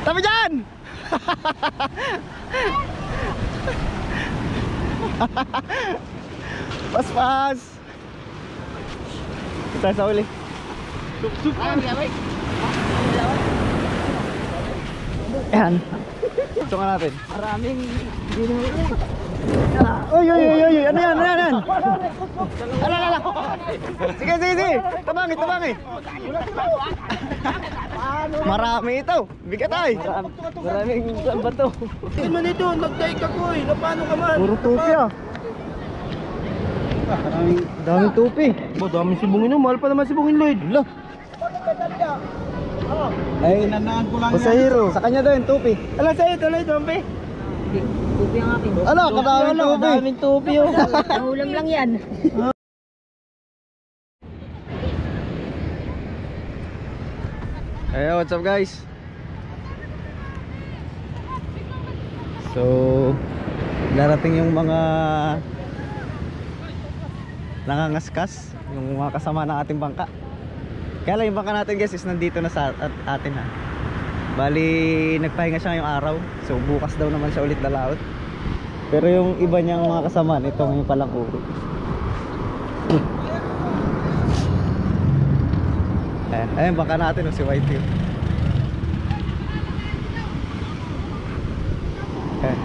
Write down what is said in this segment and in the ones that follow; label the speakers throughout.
Speaker 1: Tabi dyan! Pas. Kita sa uli.
Speaker 2: Sup.
Speaker 1: Yan. Ito nga natin.
Speaker 2: Maraming ginuhuli.
Speaker 1: Uy. Ano yan? Ala. Sige. Tabangin. Marami ito. Bigat ay.
Speaker 2: Maraming bato.
Speaker 3: Hindi man ito, nag-take ako eh. Paano ka man?
Speaker 1: Puro tupi ah. Daming tupi.
Speaker 3: Daming sibungin, mahal pa naman sibungin, Lloyd.
Speaker 1: Lo. Ay,
Speaker 3: Nanaan ko lang
Speaker 1: pasahero. Sa kanya daw yung tupi.
Speaker 3: Ala sa'yo, tuloy, Tompe.
Speaker 2: Tupi ang akin.
Speaker 1: Ano, kadaming tupi.
Speaker 3: Daming tupi oh.
Speaker 2: Nahulam lang yan.
Speaker 1: Hey, what's up guys? So, darating yung mga nangangaskas, yung mga kasama ng ating bangka. Kaya lang yung bangka natin guys is nandito na sa atin ha. Bali, nagpahinga siya ngayong araw. So, bukas daw naman siya ulit lalaot. Pero yung iba niyang mga kasama, itong yung palang uri. Ayan, bangka natin si Whitey.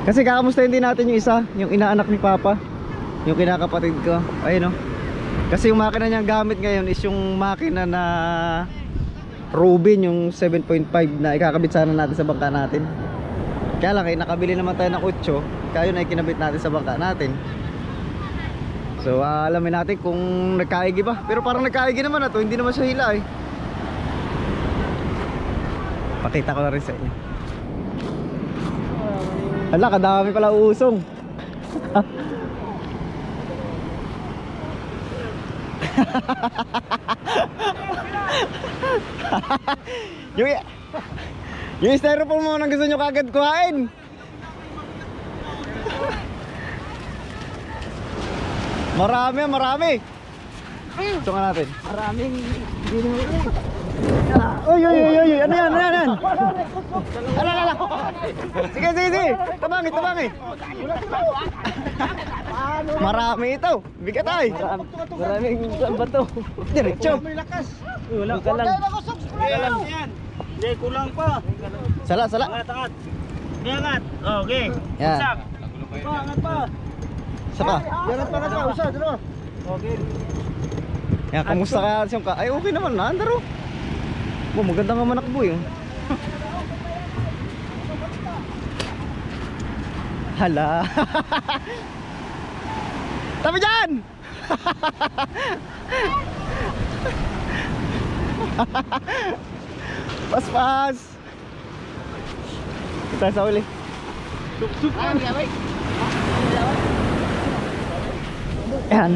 Speaker 1: Kasi kakamustahin din natin yung isa, yung inaanak ni Papa, yung kinakapatid ko. Ayun o. Kasi yung makina niyang gamit ngayon is yung makina na Rubin, yung 7.5 na ikakabit sana natin sa bangka natin. Kaya lang nakabili naman tayo ng 8, kaya yun ay kinabit natin sa bangka natin. So alamin natin kung nagkaigi ba. Pero parang nagkaigi naman na to, hindi naman siya hila eh. Pakita ko na rin sa inyo. Hala, kadami pala usong. yung styrofoam mo nang gusto nyo kagad kuhain. Marami. Ito nga natin.
Speaker 2: Maraming ginuhuli.
Speaker 1: Uy. Ano yan? Ala. Sige. Tabangin. Marami ito. Bigat ay.
Speaker 2: Maraming bato.
Speaker 1: Diretso.
Speaker 3: Wala ka lang. Yan. Hindi, kulang pa.
Speaker 1: Sala.
Speaker 3: Angat. Hindi angat. Okay.
Speaker 1: Yan.
Speaker 3: Usap. Angat pa.
Speaker 1: Saka.
Speaker 3: Angat pa. Usap. Okay.
Speaker 1: Yan, kamusta ka siyang ka? Ay, okay naman na. Andaro. Oh, maganda nga manakbo yun. Hala. Tabi dyan! Pas. Kita sa uli.
Speaker 3: Sup.
Speaker 1: Yan.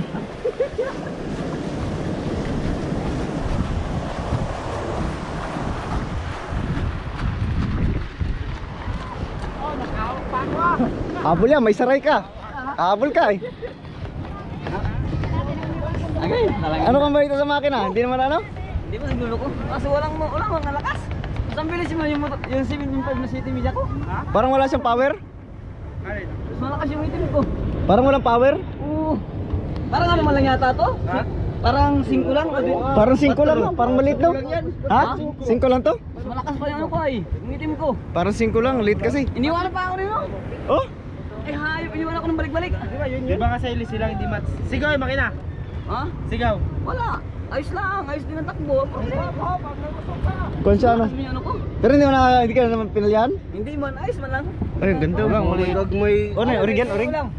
Speaker 1: Habol yan, may saray ka. Habol ka eh. Ano kang balita sa makina? Hindi naman ano?
Speaker 2: Hindi mo siguro ko. Kasi walang malakas. Ang bilis mo yung 7.5 na city media ko.
Speaker 1: Parang wala siyang power?
Speaker 2: Mas malakas yung itim ko.
Speaker 1: Parang walang power?
Speaker 2: Oo. Parang ano man lang yata to? Parang 5 lang.
Speaker 1: Parang 5 lang, parang maliit daw. Ha? 5 lang to?
Speaker 2: Mas malakas pa yung ano ko ay. Yung itim ko.
Speaker 1: Parang 5 lang, liit kasi.
Speaker 2: Iniwanan pa ako rin mo.
Speaker 1: Oh?
Speaker 2: Eh hayop, iniwanan ako ng balik-balik.
Speaker 3: Di ba nga sa ilis sila hindi mats? Sigaw yung makina.
Speaker 2: Ha?
Speaker 3: Sigaw.
Speaker 2: Wala. Ayos lang. Ayos din ang takbo.
Speaker 1: Kung siya ano?
Speaker 2: Malakas mo yung ano ko.
Speaker 1: Pero hindi ka naman pinalian?
Speaker 2: Hindi man. Ayos man lang.
Speaker 1: Ay, ang ganda. Ano yun?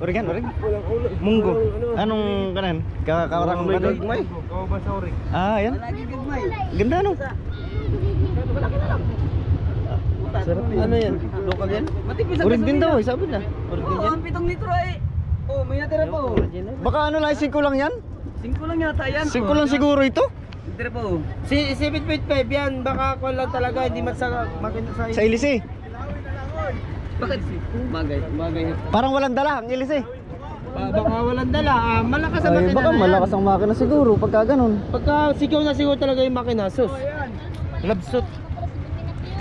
Speaker 1: Origan? Munggo. Anong kanan? Kawarang
Speaker 3: May
Speaker 1: ano?
Speaker 3: gagmay. Oo ba sa orig?
Speaker 1: Ah, yan.
Speaker 2: Lagi gagmay.
Speaker 1: Ganda ano?
Speaker 2: Malaki na lang.
Speaker 1: Sarap yun.
Speaker 3: Ano yan? Local yan?
Speaker 2: Matipis ang
Speaker 1: Orig din daw
Speaker 2: gasolina.
Speaker 1: eh, sabi na.
Speaker 2: Oo, ang 7 litro eh. Oh, may natira pa oh.
Speaker 1: Baka ano lang, 5 lang yan?
Speaker 2: 5 lang yata yan.
Speaker 1: 5 lang siguro ito?
Speaker 2: Natira pa oh.
Speaker 3: Si 7.5 yan, baka ko lang talaga, hindi mat sa makina sa
Speaker 1: Sa Ilise.
Speaker 2: Bakit? Bagay.
Speaker 1: Parang walang dala ang Ilise.
Speaker 3: Baka walang dala, malakas ang
Speaker 1: Ay,
Speaker 3: makina
Speaker 1: baka
Speaker 3: na yan.
Speaker 1: malakas ang makina siguro pagka ganun.
Speaker 3: Pagka sigaw na sigaw talaga yung makina, sus. Labsot.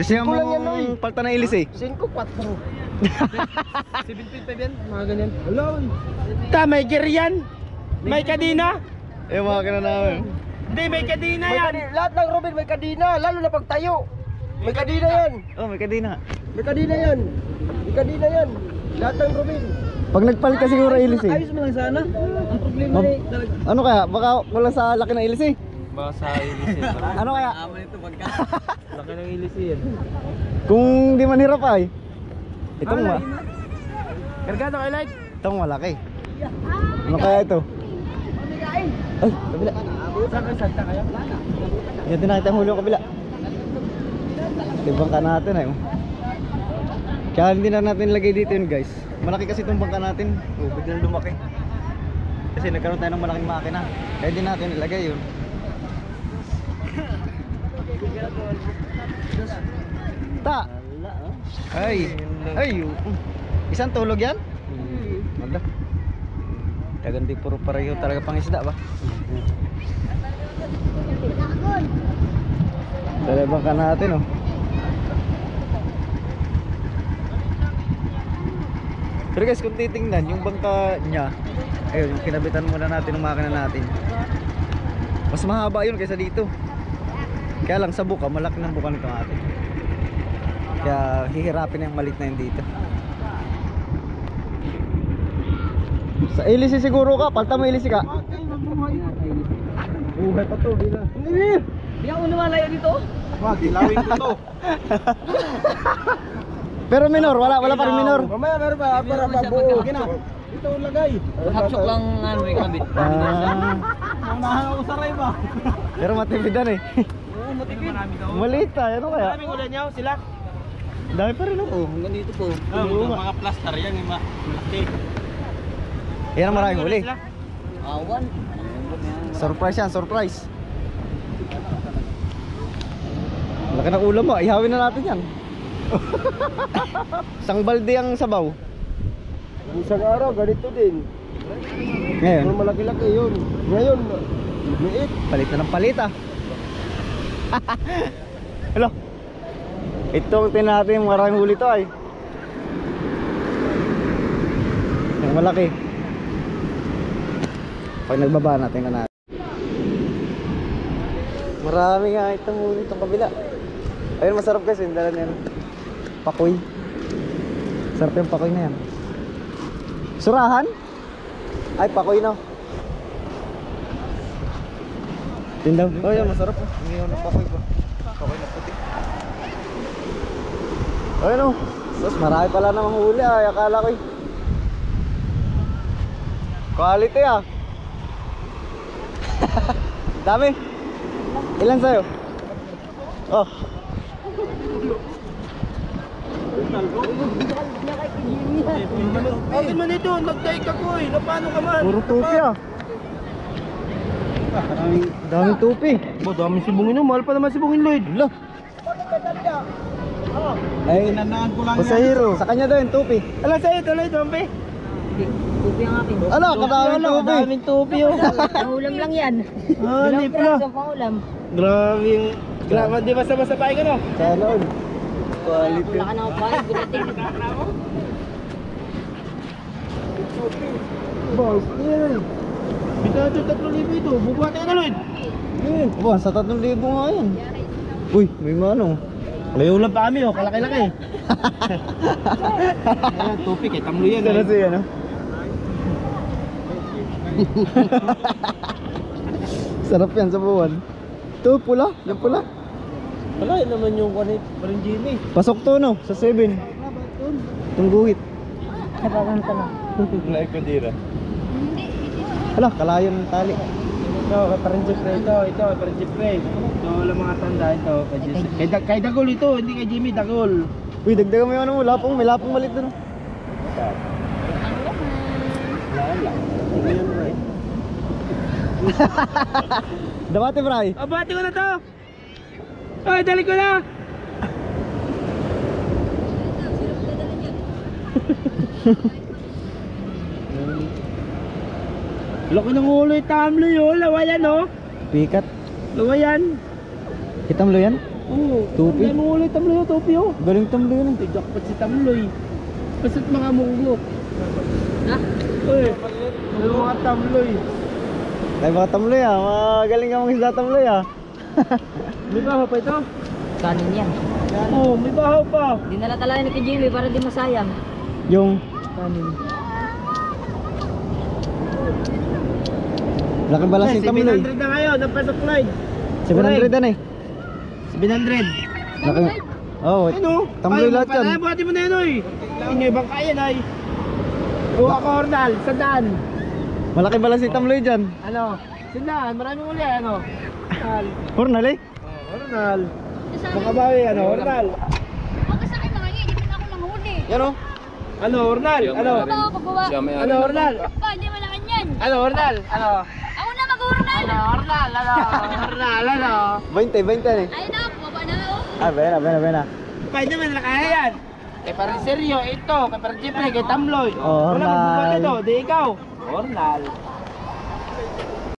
Speaker 1: Kasi
Speaker 3: Kulang yan, Noy.
Speaker 1: mong palta na ilis eh.
Speaker 3: 5-4. 7.5 yan, mga ganyan. Hello. May gear yan. May kadina.
Speaker 1: Eh mga ka na namin.
Speaker 3: Hindi, may kadina yan. Lahat ng Robin may kadina, lalo na pag tayo. May kadina yan.
Speaker 1: Oh, may kadina.
Speaker 3: May kadina yan. May kadina yan. Lahat ng Robin.
Speaker 1: Pag nagpalit ka siguro ilis eh.
Speaker 2: Ayos mo lang sana. Ang problema
Speaker 1: Ma'am,
Speaker 2: eh, talaga.
Speaker 1: ano kaya? Baka wala sa laki ng ilis eh.
Speaker 3: Baka sa ilis yan.
Speaker 1: Ano kaya?
Speaker 2: Aman ito pagka.
Speaker 3: Laki ng ilis yan.
Speaker 1: Kung di man hirap ay. Itong
Speaker 3: Kargado, I like.
Speaker 1: itong malaki. Ano kaya ito? Ay, kabila.
Speaker 3: Saan kayo salta kayo?
Speaker 1: Yan din nakita yung huli yung kabila. Yung bangka natin ay. Kaya hindi na natin lagay dito yun guys. Malaki kasi itong bangka natin. Oh, biglang lumaki. Kasi nagkaroon tayo ng malaking makina. Kaya hindi natin ilagay yun. Ta! Ay! Ay! Isang tulog yan? Magda. Dagan di puro pareho talaga pang isda ba? Dala bangka natin oh. Pero guys kung titingnan yung bangka niya, ayun yung kinabitan muna natin ng makina natin. Mas mahaba yun kaysa dito. Kaya lang sa buka, malaki ng buka nito natin. Kaya hihirapin yung malit na yun dito. Sa ilisi siguro ka, palta mo ilisi ka. Buhay pa to, bila. Hindi!
Speaker 2: Di ako lumalayo dito.
Speaker 3: Wag, ilawin ko to.
Speaker 1: Pero minor, wala pa rin minor.
Speaker 3: Mamaya meron pa, para mabuo. Gina. Ito lagay.
Speaker 2: Hapsok lang ano may kabit.
Speaker 1: Ah,
Speaker 3: Unahan ako sa ray ba?
Speaker 1: pero matipidan eh.
Speaker 2: Oo, matipid.
Speaker 1: Maliit tayo, ano kaya?
Speaker 3: Maraming ulan niyo, sila.
Speaker 1: Dami pa rin oh.
Speaker 2: Hanggang dito po.
Speaker 3: Mga plaster yan, yung malaki.
Speaker 1: Yan ang maraming huli.
Speaker 2: Awan.
Speaker 1: Surprise yan, surprise. Laki ng ulam mo, ihawin na natin yan. Isang balde ang sabaw.
Speaker 3: Isang araw, ganito din.
Speaker 1: Ngayon,
Speaker 3: Yung malaki-laki yun. Ngayon, liit.
Speaker 1: palit na ng palit ah. Hello. Ito tingnan natin yung maraming huli to ay. Yung malaki. Pag nagbaba natin na natin. Marami nga itong huli itong kabila. Ayun masarap kasi yung dala na yan. Pakoy. Sarap yung pakoy na yan. Surahan? Ay pakoy na. Tindaw. Oh yan masarap oh. Ngayon ng pakoy ba? Pakoy na puti. Ayun oh. Sus marami pala namang huli ay akala ko eh. Quality ah. Dami. Ilan sa'yo? Oh.
Speaker 3: Akin man ito, nag-take ako eh. Paano ka man?
Speaker 1: Puro tupi ah. Daming tupi.
Speaker 3: Bo, daming sibungin no. Mahal pa naman sibungin, Lloyd.
Speaker 1: Lo. Ay,
Speaker 3: Tinandaan ko lang
Speaker 1: pasahero. Sa kanya daw yung tupi.
Speaker 3: Alam sa'yo, tuloy, Dompe.
Speaker 2: Tupi ang akin.
Speaker 1: Ano, kadaming tupi.
Speaker 3: Daming tupi oh.
Speaker 2: Pangulam lang yan.
Speaker 3: Ah, hindi pala.
Speaker 2: Pangulam.
Speaker 3: Grabe yung... Grabe, di basta-basta pa ka no?
Speaker 1: Sana all. Quality.
Speaker 2: Wala ka na pa. Gulitin.
Speaker 3: Boss, yan. Bitato 3,000 ito. Bubuhatin ka, Lloyd.
Speaker 1: Ba, sa 3,000 nga yan. Uy, may manong.
Speaker 3: May ulam pa kami oh, kalaki-laki. Ayan, tupik eh, tamlo yan
Speaker 1: Sana siya, no? Sarap yan sa buwan. Ito, pula. Yung pula.
Speaker 3: Wala, yun naman yung kanit. Parang Jimmy.
Speaker 1: Pasok to, no? Sa 7. Itong guhit.
Speaker 2: Nabagang ka na.
Speaker 3: Like ko dira.
Speaker 1: Hala, kalayon ng tali.
Speaker 3: Ito, parang Jeffrey ito. Ito, parang Jeffrey. Ito, wala mga tanda ito. Kay Dagol ito, hindi kay Jimmy, Dagol.
Speaker 1: Uy, dagdagan mo yung ano mo. Lapong, may lapong malit doon.
Speaker 3: Wala. Hindi yan, bro.
Speaker 1: Damati, Bray.
Speaker 3: Abati ko na to! Ay, dali ko na! Laki ng ulo yung tamlo yun, lawayan oh!
Speaker 1: Pikat.
Speaker 3: Lawayan!
Speaker 1: Kita mo lo yan?
Speaker 3: Oo.
Speaker 1: Tupi?
Speaker 3: Ang mo ulit Tamloy, tupi oh.
Speaker 1: Galing tamlo yun eh.
Speaker 3: Jackpot si Tamloy. Basta't mga munggo.
Speaker 2: Ha?
Speaker 3: Uy, ano mga Tamloy?
Speaker 1: Ay mga tamloy ah. Magaling ka mga isda tamloy ah.
Speaker 3: May bahaw pa ito?
Speaker 2: Kanin yan.
Speaker 3: Oo, may bahaw pa.
Speaker 2: Dinala talaga ni kay Jimmy para di masayang.
Speaker 1: Yung
Speaker 3: Kanin.
Speaker 1: laki balas yung tamloy.
Speaker 3: 700 na ngayon, ang pasok Floyd.
Speaker 1: 700 na eh.
Speaker 3: 700.
Speaker 1: Laki. Oh,
Speaker 3: Ano?
Speaker 1: tamloy lahat yan.
Speaker 3: Buhati mo na yan oy. Inyo ibang kaya na ay. Oo ako Hornal, sandaan.
Speaker 1: Malaki balas yung tamloy dyan.
Speaker 3: Ano? Sandaan, maraming uli ano? Hornal.
Speaker 1: Hornal eh.
Speaker 3: Hornal. Makabawi ano, Hornal.
Speaker 4: Pagkasakay mga niya, hindi na ako nanghuli.
Speaker 1: Yan oh.
Speaker 3: Ano, Hornal? Ano?
Speaker 4: Ano, pagbawa?
Speaker 3: Ano, Hornal?
Speaker 4: Pa, hindi malakan yan.
Speaker 3: Ano, Hornal? Ano?
Speaker 4: Ako na mag-urnal.
Speaker 3: Hornal, ano? Hornal, ano?
Speaker 1: 20 eh.
Speaker 4: Ayun na, bumaba na ako.
Speaker 1: Ah, bena.
Speaker 3: Pwede naman nakaya yan. Eh parang seryo, ito, kay parang Jeffrey, kay Tamloy.
Speaker 1: Oh,
Speaker 3: Wala
Speaker 1: Hornal.
Speaker 3: magbubuhat ito, di ikaw. Hornal.